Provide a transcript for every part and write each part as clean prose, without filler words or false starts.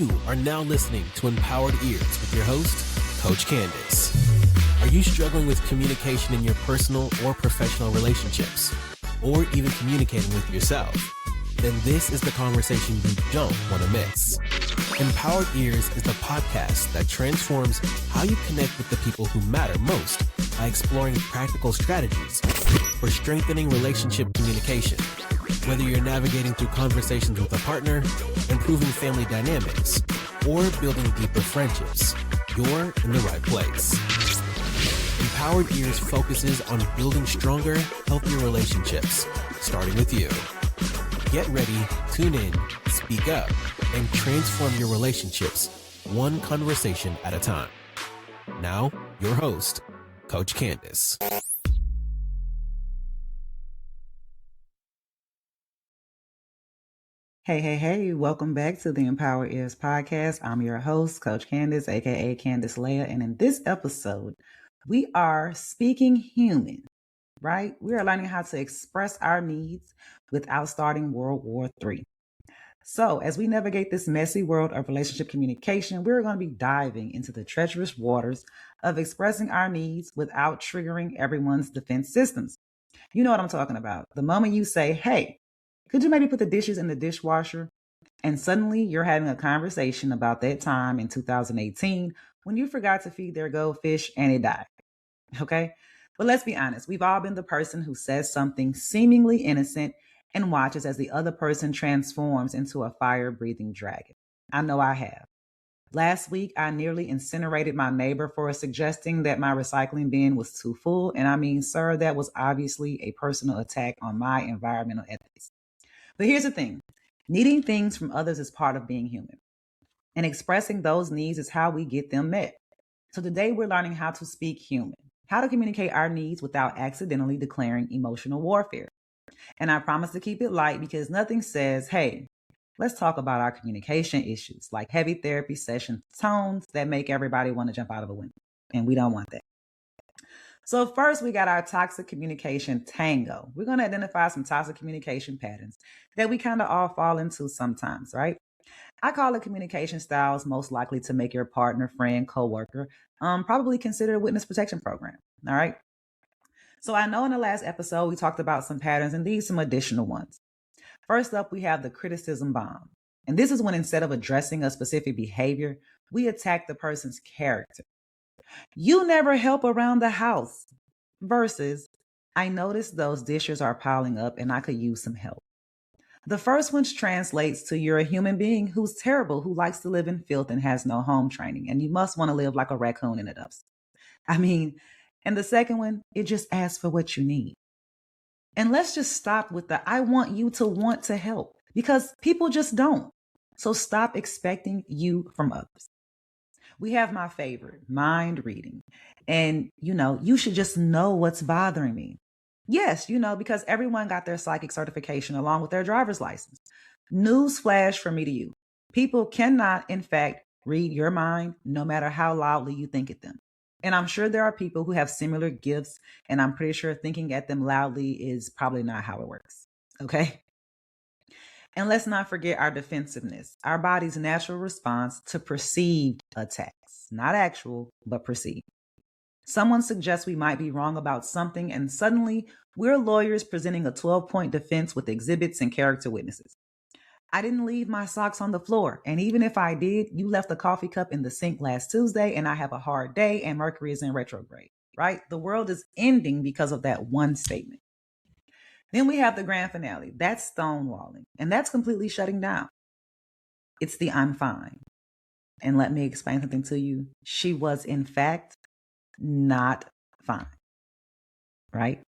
You are now listening to Empowered Ears with your host, Coach Candace. Are you struggling with communication in your personal or professional relationships, or even communicating with yourself? Then this is the conversation you don't want to miss. Empowered Ears is the podcast that transforms how you connect with the people who matter most by exploring practical strategies for strengthening relationship communication. Whether you're navigating through conversations with a partner, improving family dynamics, or building deeper friendships, you're in the right place. Empowered Ears focuses on building stronger, healthier relationships, starting with you. Get ready, tune in, speak up, and transform your relationships one conversation at a time. Now, your host, Coach Candace. Hey, welcome back to the Empower Ears podcast. I'm your host, Coach Candace, aka Candace Leah, and in this episode, we are speaking human, right? We are learning how to express our needs without starting World War III. So as we navigate this messy world of relationship communication, we're going to be diving into the treacherous waters of expressing our needs without triggering everyone's defense systems. You know what I'm talking about. The moment you say, hey, could you maybe put the dishes in the dishwasher? And suddenly you're having a conversation about that time in 2018 when you forgot to feed their goldfish and it died. Okay? But let's be honest. We've all been the person who says something seemingly innocent and watches as the other person transforms into a fire-breathing dragon. I know I have. Last week, I nearly incinerated my neighbor for suggesting that my recycling bin was too full. And I mean, sir, that was obviously a personal attack on my environmental ethics. But here's the thing. Needing things from others is part of being human. And expressing those needs is how we get them met. So today we're learning how to speak human, how to communicate our needs without accidentally declaring emotional warfare. And I promise to keep it light because nothing says, hey, let's talk about our communication issues, like heavy therapy session tones that make everybody want to jump out of a window. And we don't want that. So first, we got our toxic communication tango. We're going to identify some toxic communication patterns that we kind of all fall into sometimes, right? I call it communication styles most likely to make your partner, friend, coworker, probably consider a witness protection program, all right? So I know in the last episode, we talked about some patterns and these some additional ones. First up, we have the criticism bomb. And this is when instead of addressing a specific behavior, we attack the person's character. You never help around the house versus I noticed those dishes are piling up and I could use some help. The first one translates to you're a human being who's terrible, who likes to live in filth and has no home training. And you must want to live like a raccoon in a dumpster. And the second one, it just asks for what you need. And let's just stop with the I want you to want to help because people just don't. So stop expecting you from others. We have my favorite, mind reading. And, you should just know what's bothering me. Yes, because everyone got their psychic certification along with their driver's license. Newsflash from me to you. People cannot, in fact, read your mind no matter how loudly you think at them. And I'm sure there are people who have similar gifts, and I'm pretty sure thinking at them loudly is probably not how it works. Okay? And let's not forget our defensiveness, our body's natural response to perceived attacks, not actual, but perceived. Someone suggests we might be wrong about something, and suddenly we're lawyers presenting a 12-point defense with exhibits and character witnesses. I didn't leave my socks on the floor, and even if I did, you left the coffee cup in the sink last Tuesday, and I have a hard day, and Mercury is in retrograde, right? The world is ending because of that one statement. Then we have the grand finale. That's stonewalling. And that's completely shutting down. It's the I'm fine. And let me explain something to you. She was, in fact, not fine. Right?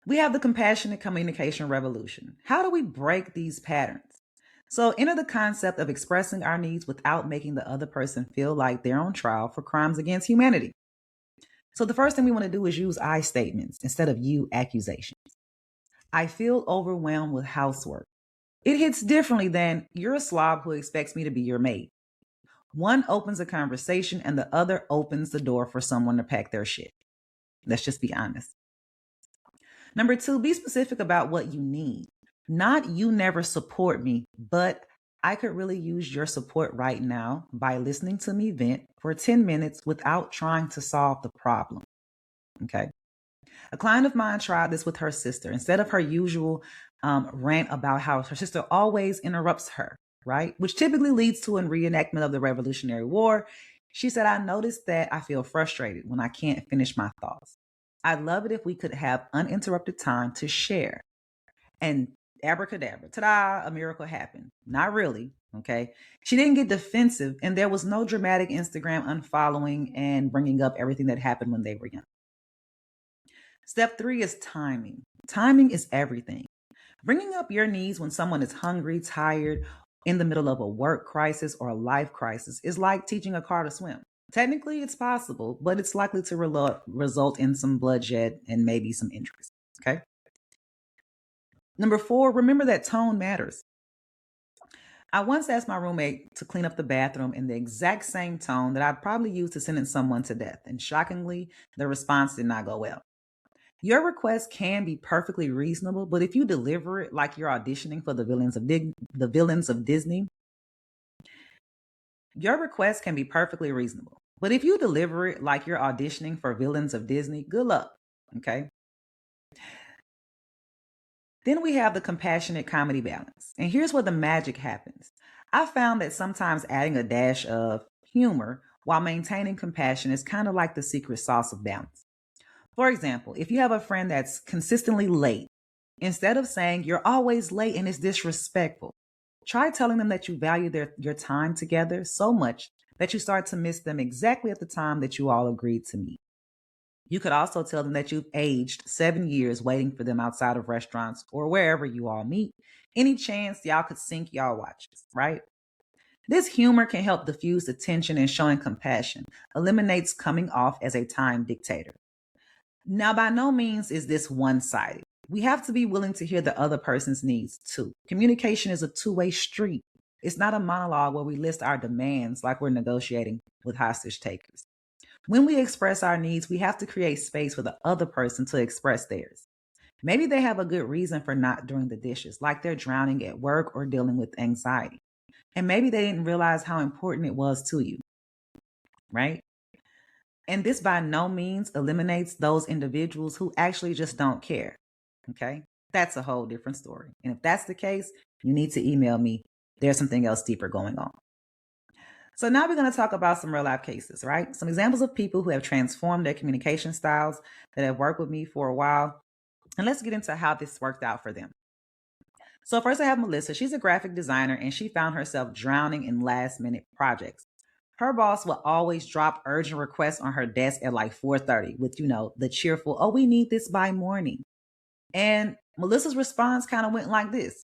We have the compassionate communication revolution. How do we break these patterns? So enter the concept of expressing our needs without making the other person feel like they're on trial for crimes against humanity. So the first thing we want to do is use I statements instead of you accusations. I feel overwhelmed with housework. It hits differently than you're a slob who expects me to be your maid. One opens a conversation and the other opens the door for someone to pack their shit. Let's just be honest. Number 2, be specific about what you need. Not you never support me, but I could really use your support right now by listening to me vent for 10 minutes without trying to solve the problem. Okay. A client of mine tried this with her sister. Instead of her usual rant about how her sister always interrupts her, right? Which typically leads to a reenactment of the Revolutionary War. She said, I noticed that I feel frustrated when I can't finish my thoughts. I'd love it if we could have uninterrupted time to share. And abracadabra, ta-da, a miracle happened. Not really, okay? She didn't get defensive, and there was no dramatic Instagram unfollowing and bringing up everything that happened when they were young. Step 3 is timing. Timing is everything. Bringing up your needs when someone is hungry, tired, in the middle of a work crisis or a life crisis is like teaching a car to swim. Technically, it's possible, but it's likely to result in some bloodshed and maybe some injuries. Okay. Number 4, remember that tone matters. I once asked my roommate to clean up the bathroom in the exact same tone that I'd probably use to sentence someone to death, and shockingly, the response did not go well. Your request can be perfectly reasonable, but if you deliver it like you're auditioning for the villains of Disney, your request can be perfectly reasonable. But if you deliver it like you're auditioning for villains of Disney, good luck. Okay. Then we have the compassionate comedy balance. And here's where the magic happens. I found that sometimes adding a dash of humor while maintaining compassion is kind of like the secret sauce of balance. For example, if you have a friend that's consistently late, instead of saying you're always late and it's disrespectful, try telling them that you value your time together so much that you start to miss them exactly at the time that you all agreed to meet. You could also tell them that you've aged 7 years waiting for them outside of restaurants or wherever you all meet. Any chance y'all could sync y'all watches, right? This humor can help diffuse the tension and showing compassion, eliminates coming off as a time dictator. Now, by no means is this one-sided. We have to be willing to hear the other person's needs too. Communication is a two-way street. It's not a monologue where we list our demands like we're negotiating with hostage takers. When we express our needs, we have to create space for the other person to express theirs. Maybe they have a good reason for not doing the dishes, like they're drowning at work or dealing with anxiety. And maybe they didn't realize how important it was to you, right? And this by no means eliminates those individuals who actually just don't care. Okay. That's a whole different story. And if that's the case, you need to email me. There's something else deeper going on. So now we're going to talk about some real life cases, right? Some examples of people who have transformed their communication styles that have worked with me for a while. And let's get into how this worked out for them. So first I have Melissa. She's a graphic designer and she found herself drowning in last minute projects. Her boss will always drop urgent requests on her desk at like 4:30 with, the cheerful, oh, we need this by morning. And Melissa's response kind of went like this.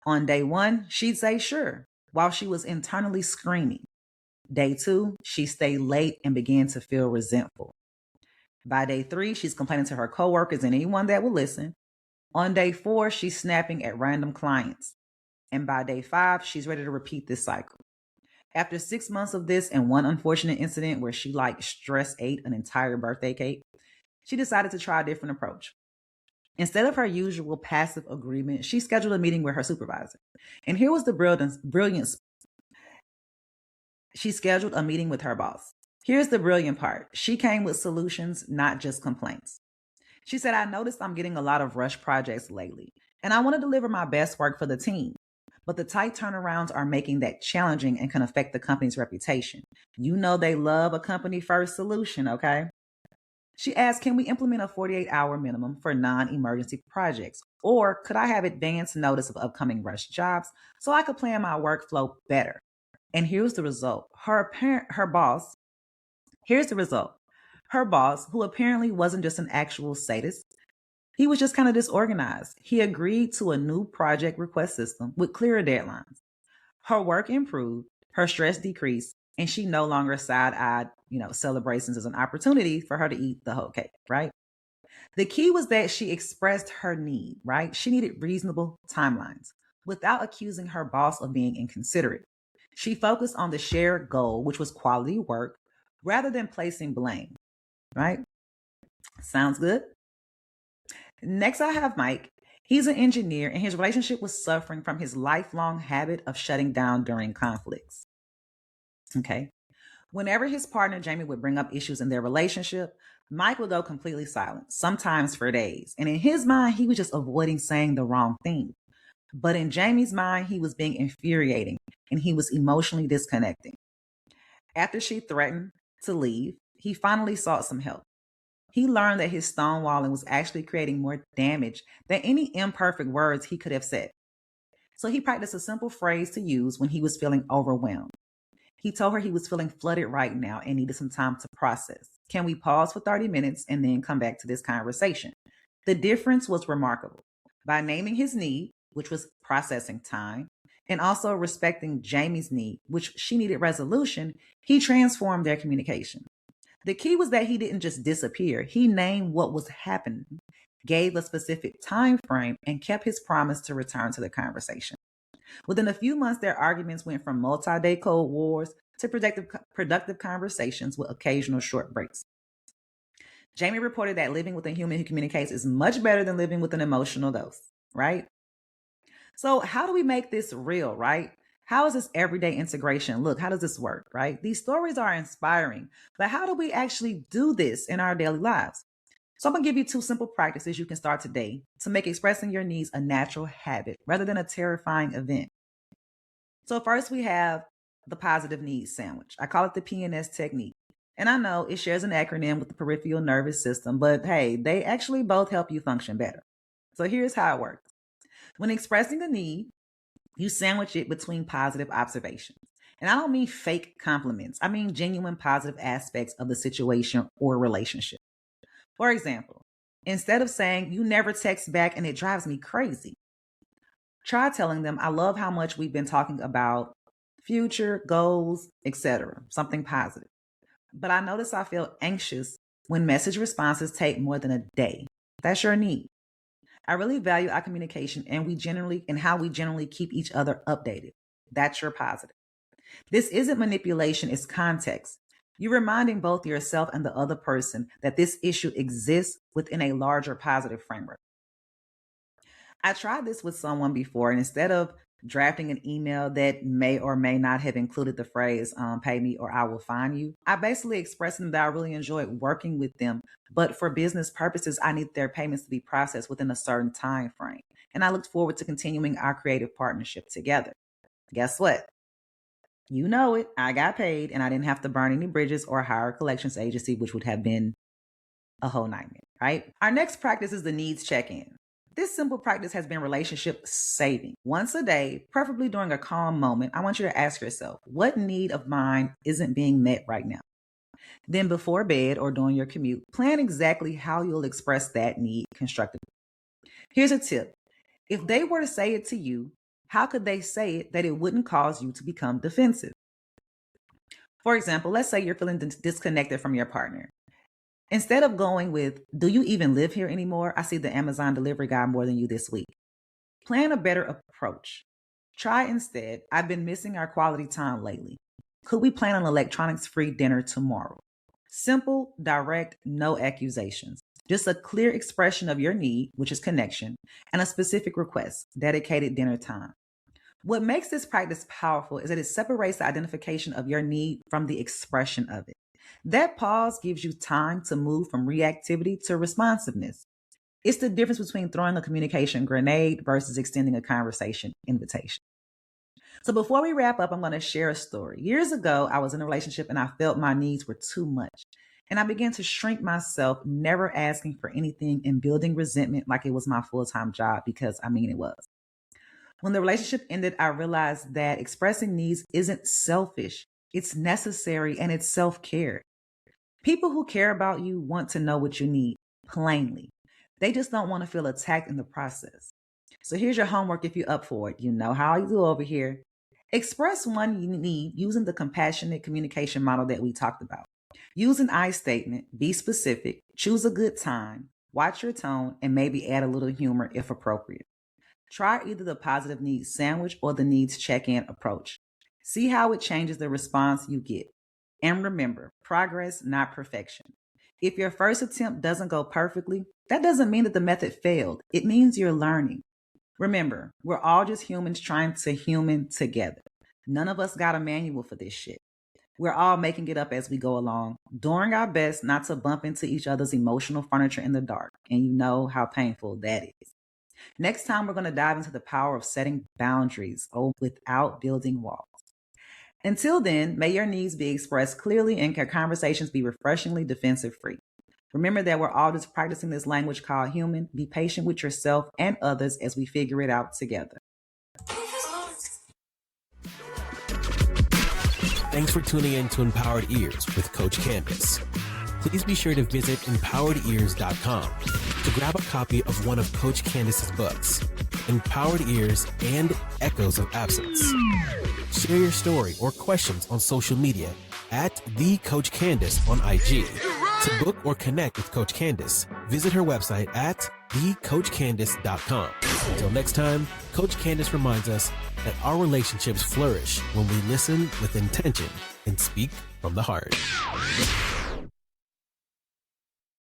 On day 1, she'd say sure, while she was internally screaming. Day 2, she stayed late and began to feel resentful. By day 3, she's complaining to her coworkers and anyone that will listen. On day 4, she's snapping at random clients. And by day 5, she's ready to repeat this cycle. After 6 months of this and one unfortunate incident where she stress ate an entire birthday cake, she decided to try a different approach. Instead of her usual passive agreement, she scheduled a meeting with her supervisor. And here was the brilliance. She scheduled a meeting with her boss. Here's the brilliant part. She came with solutions, not just complaints. She said, I noticed I'm getting a lot of rush projects lately, and I want to deliver my best work for the team. But the tight turnarounds are making that challenging and can affect the company's reputation. You know they love a company-first solution, okay? She asked, can we implement a 48-hour minimum for non-emergency projects? Or could I have advance notice of upcoming rush jobs so I could plan my workflow better? And here's the result. Her boss, who apparently wasn't just an actual sadist, he was just kind of disorganized. He agreed to a new project request system with clearer deadlines. Her work improved, her stress decreased, and she no longer side-eyed, celebrations as an opportunity for her to eat the whole cake, right? The key was that she expressed her need, right? She needed reasonable timelines without accusing her boss of being inconsiderate. She focused on the shared goal, which was quality work, rather than placing blame, right? Sounds good? Next, I have Mike. He's an engineer, and his relationship was suffering from his lifelong habit of shutting down during conflicts. Okay. Whenever his partner Jamie would bring up issues in their relationship, Mike would go completely silent, sometimes for days. And in his mind, he was just avoiding saying the wrong thing. But in Jamie's mind, he was being infuriating and he was emotionally disconnecting. After she threatened to leave, he finally sought some help. He learned that his stonewalling was actually creating more damage than any imperfect words he could have said. So he practiced a simple phrase to use when he was feeling overwhelmed. He told her he was feeling flooded right now and needed some time to process. Can we pause for 30 minutes and then come back to this conversation? The difference was remarkable. By naming his need, which was processing time, and also respecting Jamie's need, which she needed resolution, he transformed their communication. The key was that he didn't just disappear. He named what was happening, gave a specific time frame, and kept his promise to return to the conversation. Within a few months, their arguments went from multi-day Cold Wars to productive conversations with occasional short breaks. Jamie reported that living with a human who communicates is much better than living with an emotional dose, right? So how do we make this real, right? How is this everyday integration look? How does this work, right? These stories are inspiring, but how do we actually do this in our daily lives? So I'm going to give you 2 simple practices you can start today to make expressing your needs a natural habit rather than a terrifying event. So first we have the positive needs sandwich. I call it the PNS technique. And I know it shares an acronym with the peripheral nervous system, but hey, they actually both help you function better. So here's how it works. When expressing a need, you sandwich it between positive observations. And I don't mean fake compliments. I mean genuine positive aspects of the situation or relationship. For example, instead of saying, "You never text back and it drives me crazy," try telling them, "I love how much we've been talking about future goals, etc." Something positive. "But I notice I feel anxious when message responses take more than a day." That's your need. "I really value our communication and how we generally keep each other updated." That's your positive. This isn't manipulation, it's context. You're reminding both yourself and the other person that this issue exists within a larger positive framework. I tried this with someone before, and instead of drafting an email that may or may not have included the phrase, "pay me or I will fine you," I basically expressed to them that I really enjoyed working with them, but for business purposes, I need their payments to be processed within a certain time frame. And I looked forward to continuing our creative partnership together. Guess what? You know it. I got paid and I didn't have to burn any bridges or hire a collections agency, which would have been a whole nightmare, right? Our next practice is the needs check-in. This simple practice has been relationship saving. Once a day, preferably during a calm moment, I want you to ask yourself, what need of mine isn't being met right now? Then before bed or during your commute, plan exactly how you'll express that need constructively. Here's a tip. If they were to say it to you, how could they say it that it wouldn't cause you to become defensive? For example, let's say you're feeling disconnected from your partner. Instead of going with, "Do you even live here anymore? I see the Amazon delivery guy more than you this week." Plan a better approach. Try instead, "I've been missing our quality time lately. Could we plan an electronics-free dinner tomorrow?" Simple, direct, no accusations. Just a clear expression of your need, which is connection, and a specific request, dedicated dinner time. What makes this practice powerful is that it separates the identification of your need from the expression of it. That pause gives you time to move from reactivity to responsiveness. It's the difference between throwing a communication grenade versus extending a conversation invitation. So before we wrap up, I'm going to share a story. Years ago, I was in a relationship and I felt my needs were too much. And I began to shrink myself, never asking for anything and building resentment like it was my full-time job because it was. When the relationship ended, I realized that expressing needs isn't selfish. It's necessary and it's self-care. People who care about you want to know what you need plainly. They just don't want to feel attacked in the process. So here's your homework if you're up for it. You know how I do over here. Express one you need using the compassionate communication model that we talked about. Use an I statement, be specific, choose a good time, watch your tone, and maybe add a little humor if appropriate. Try either the positive needs sandwich or the needs check-in approach. See how it changes the response you get. And remember, progress, not perfection. If your first attempt doesn't go perfectly, that doesn't mean that the method failed. It means you're learning. Remember, we're all just humans trying to human together. None of us got a manual for this shit. We're all making it up as we go along, doing our best not to bump into each other's emotional furniture in the dark. And you know how painful that is. Next time, we're going to dive into the power of setting boundaries without building walls. Until then, may your needs be expressed clearly and your conversations be refreshingly defensive-free. Remember that we're all just practicing this language called human. Be patient with yourself and others as we figure it out together. Thanks for tuning in to Empowered Ears with Coach Candace. Please be sure to visit empoweredears.com to grab a copy of one of Coach Candace's books, Empowered Ears and Echoes of Absence. Share your story or questions on social media at the Coach Candace on IG. To book or connect with Coach Candace, visit her website at thecoachcandace.com. Until next time, Coach Candace reminds us that our relationships flourish when we listen with intention and speak from the heart.